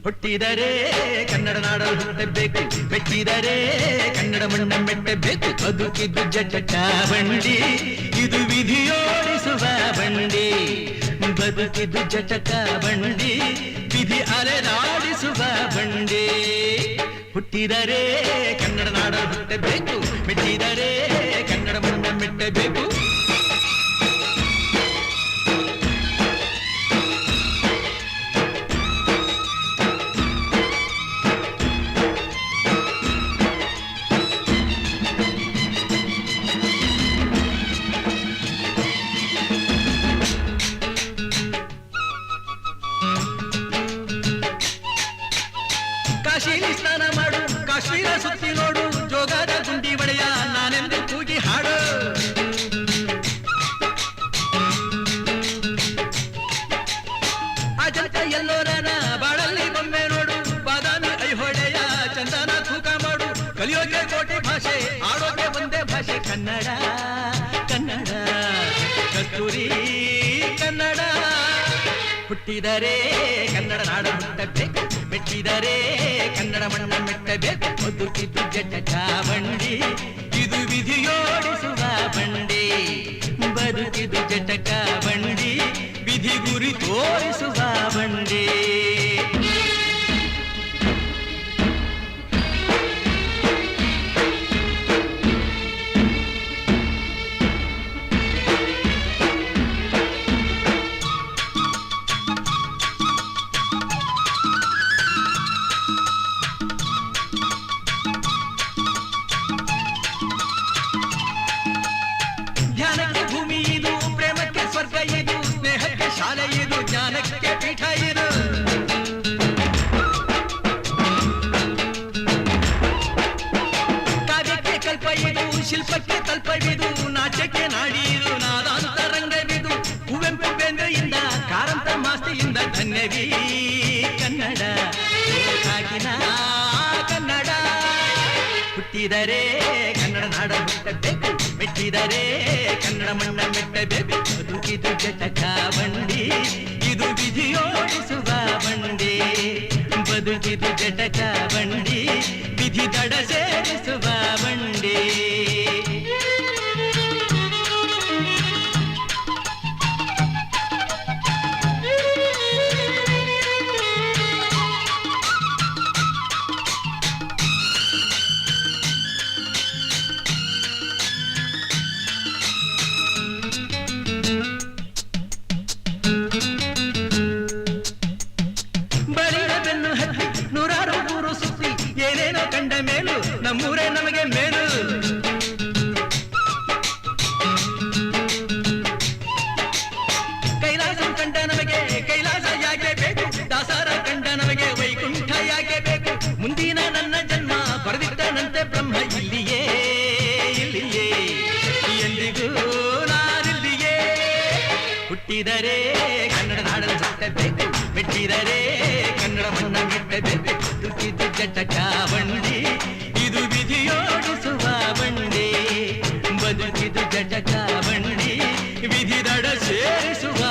ಹುಟ್ಟಿದರೆ ಕನ್ನಡ ನಾಡಲು ಹುಟ್ಟಬೇಕು, ಮೆಟ್ಟಿದರೆ ಕನ್ನಡ ಮಣ್ಣ ಮೆಟ್ಟಬೇಕು. ಬದುಕಿದ್ದು ಜಟಕ ಬಂಡಿ, ಇದು ವಿಧಿಯೋಡಿಸುವ ಬಂಡಿ. ಬದುಕಿದ್ದು ಜಟಕ ಬಂಡಿ, ವಿಧಿ ಅಲೆದಾಡಿಸುವ ಬಂಡಿ. ಹುಟ್ಟಿದರೆ ಕನ್ನಡ ನಾಡಲು ಹುಟ್ಟಬೇಕು, ಮೆಟ್ಟಿದರೆ ಕನ್ನಡ ಮಣ್ಣ ಮೆಟ್ಟಬೇಕು. ಕಾಶಿಲಿ ಸ್ನಾನ ಮಾಡು, ಕಾಶ್ಮೀರ ಸುತ್ತಿ ನೋಡು, ಜೋಗದ ಗುಂಡಿ ಬಳೆಯ ನಾನೆಂದು ಕೂಗಿ ಹಾಡು. ಅಜಂತ ಎಲ್ಲೋರನ ಬಾಳಲ್ಲಿ ಬೊಮ್ಮೆ ನೋಡು, ಬಾದಾಮಿ ಐಹೊಳೆಯ ಚಂದನ ತೂಕ ಮಾಡು. ಕಲಿಯೋಕೆ ಕೋಟಿ ಭಾಷೆ, ಆಡೋಕೆ ಒಂದೇ ಭಾಷೆ ಕನ್ನಡ. ಕನ್ನಡ ಕಸ್ತೂರಿ ಕನ್ನಡ. ಹುಟ್ಟಿದರೆ ಕನ್ನಡ ನಾಡು ಹುಟ್ಟಬೇಕು, ಮೆಟ್ಟಿದರೆ ಕನ್ನಡ ಮಣ್ಣ ಮೆಟ್ಟಬೇಕು. ಬದುಕಿದ್ದು ಜಟಕ ಬಂಡಿ, ಇದು ವಿಧಿಯೋಡಿಸುವ ಬಂಡಿ. ಬದುಕಿದ್ದು ಜಟಕ ಬಂಡಿ, ವಿಧಿ ಗುರಿ ತೋರಿಸುವ ಬಂಡಿ. ಧ್ಯಾನಕ್ಕೆ ಭೂಮಿ ಇದು, ಪ್ರೇಮಕ್ಕೆ ಸ್ವರ್ಗ ಇದು, ಸ್ನೇಹಕ್ಕೆ ಶಾಲೆ ಇದು, ಜ್ಞಾನಕ್ಕೆ ಪೀಠ ಇದು. ಕಾವ್ಯಕ್ಕೆ ಕಲ್ಪ ಇದು, ಶಿಲ್ಪಕ್ಕೆ ಕಲ್ಪವಿದು, ನಾಟ್ಯಕ್ಕೆ ನಾಡಿ ಇದು, ನಾದಾಂತರಂಗವಿದು. ಕುವೆಂಪು ಬೇಂದ್ರೆಯಿಂದ, ಕಾರಂತ ಮಾಸ್ತಿಯಿಂದ ಧನ್ಯವೀ ಕನ್ನಡ. ಕಾಗಿನ ಕನ್ನಡ. ಹುಟ್ಟಿದರೆ ಕನ್ನಡ ನಾಡ ಹುಟ್ಟಬೇಕು, ಮೆಟ್ಟಿದರೆ ಕನ್ನಡ ಮಣ್ಣ ಮೆಟ್ಟಬೇಕು. ಬದುಕಿದು ಜಟಕ ಬಂಡಿ, ಇದು ವಿಧಿಯೋಡಿಸುವ ಬಂಡಿ. ಬದುಕಿದು ಜಟಕ ಬಂಡಿ, ವಿಧಿ ದಡ ಸೇರಿಸುವ ಬಂಡಿ. ಬೆನ್ನು ಹತ್ತಿ ನೂರಾರು ಊರು ಸುತ್ತಿ, ಏನೇನೋ ಕಂಡ ಮೇಲು ನಮ್ಮೂರೇ ನಮಗೆ ಮೇಲು. ಕೈಲಾಸ ಕಂಡ ನಮಗೆ ಕೈಲಾಸ ಯಾಕೆ ಬೇಕು, ದಾಸರ ಕಂಡ ನಮಗೆ ವೈಕುಂಠ ಯಾಕೆ ಬೇಕು. ಮುಂದಿನ ನನ್ನ ಜನ್ಮ ಬರೆದಿಟ್ಟನಂತೆ ಬ್ರಹ್ಮ ಇಲ್ಲಿಯೇ ಇಲ್ಲಿಯೇ, ಎಂದಿಗೂ ನಾನಿಲ್ಲಿಯೇ. ಹುಟ್ಟಿದರೆ ಕನ್ನಡ ನಾಡಲು ಹುಟ್ಟಬೇಕು, ಮೆಟ್ಟಿದರೆ ಕನ್ನಡ ಮಣ್ಣ ಮೆಟ್ಟಬೇಕು. ಬದುಕಿದ್ದು ಜಟಕ ಬಂಡಿ, ಇದು ವಿಧಿಯೋಡಿಸುವ ಬಂಡಿ. ಬದುಕಿದ್ದು ಜಟಕ ಬಂಡಿ, ವಿಧಿ ದಡ ಸೇರಿಸುವ